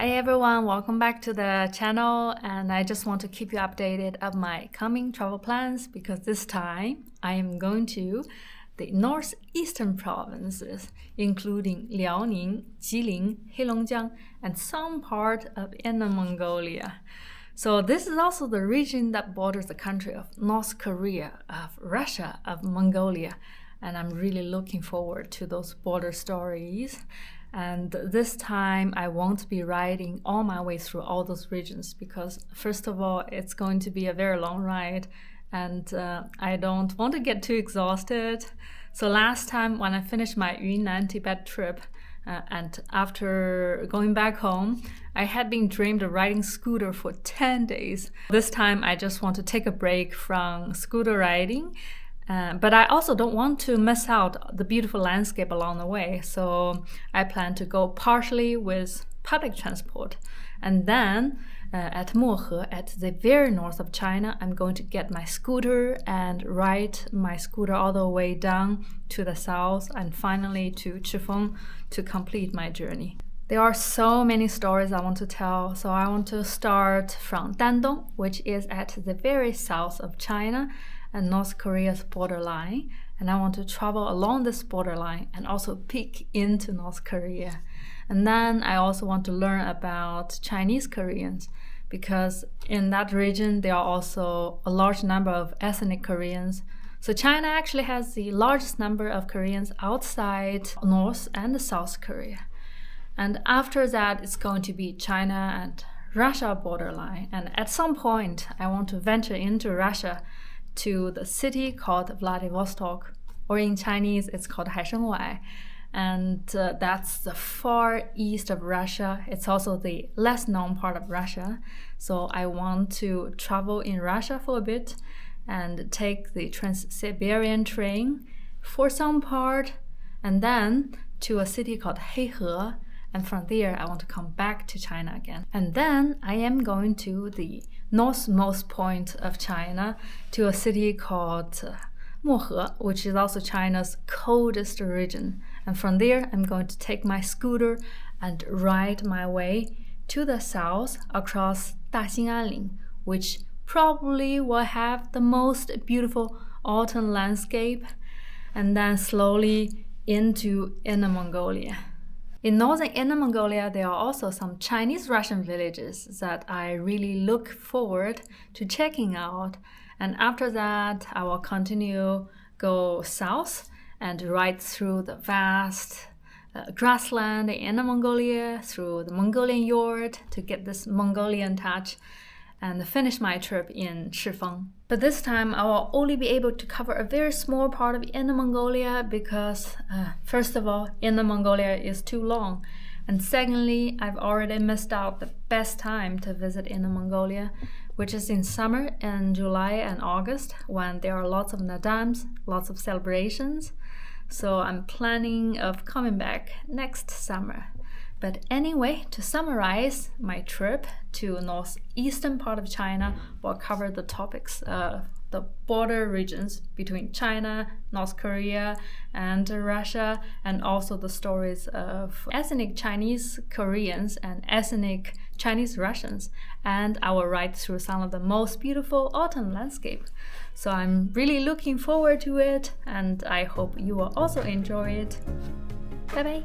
Hi everyone, welcome back to the channel, and I just want to keep you updated of my coming travel plans because this time I am going to the northeastern provinces, including Liaoning, Jilin, Heilongjiang, and some part of Inner Mongolia. So this is also the region that borders the country of North Korea, of Russia, of Mongolia, and I'm really looking forward to those border stories. And this time I won't be riding all my way through all those regions because first of all, it's going to be a very long ride and I don't want to get too exhausted. So last time when I finished my Yunnan Tibet trip and after going back home, I had been dreamed of riding scooter for 10 days. This time I just want to take a break from scooter riding. But I also don't want to miss out the beautiful landscape along the way, so I plan to go partially with public transport. And then at Mohe, at the very north of China, I'm going to get my scooter and ride my scooter all the way down to the south and finally to Chifeng to complete my journey. There are so many stories I want to tell, so I want to start from Dandong, which is at the very south of China and North Korea's borderline, and I want to travel along this borderline and also peek into North Korea. And then I also want to learn about Chinese Koreans because in that region there are also a large number of ethnic Koreans. So China actually has the largest number of Koreans outside North and South Korea. And after that it's going to be China and Russia borderline, and at some point I want to venture into Russia to the city called Vladivostok, or in Chinese it's called Haishengwai, and that's the far east of Russia. It's also the less known part of Russia, so I want to travel in Russia for a bit and take the Trans-Siberian train for some part, and then to a city called Heihe, and from there I want to come back to China again. And then I am going to the northmost point of China, to a city called Mohe, which is also China's coldest region. And from there I'm going to take my scooter and ride my way to the south across Daxing'anling, which probably will have the most beautiful autumn landscape, and then slowly into Inner Mongolia. In northern Inner Mongolia, there are also some Chinese-Russian villages that I really look forward to checking out. And after that, I will go south and ride through the vast grassland in Inner Mongolia, through the Mongolian yurt to get this Mongolian touch, and finish my trip in Chifeng. But this time I will only be able to cover a very small part of Inner Mongolia because first of all, Inner Mongolia is too long, and secondly, I've already missed out the best time to visit Inner Mongolia, which is in summer in July and August when there are lots of nadams, lots of celebrations. So I'm planning of coming back next summer. But anyway, to summarize, my trip to northeastern part of China will cover the topics of the border regions between China, North Korea, and Russia, and also the stories of ethnic Chinese Koreans and ethnic Chinese Russians. And I will ride through some of the most beautiful autumn landscape. So I'm really looking forward to it, and I hope you will also enjoy it. Bye bye!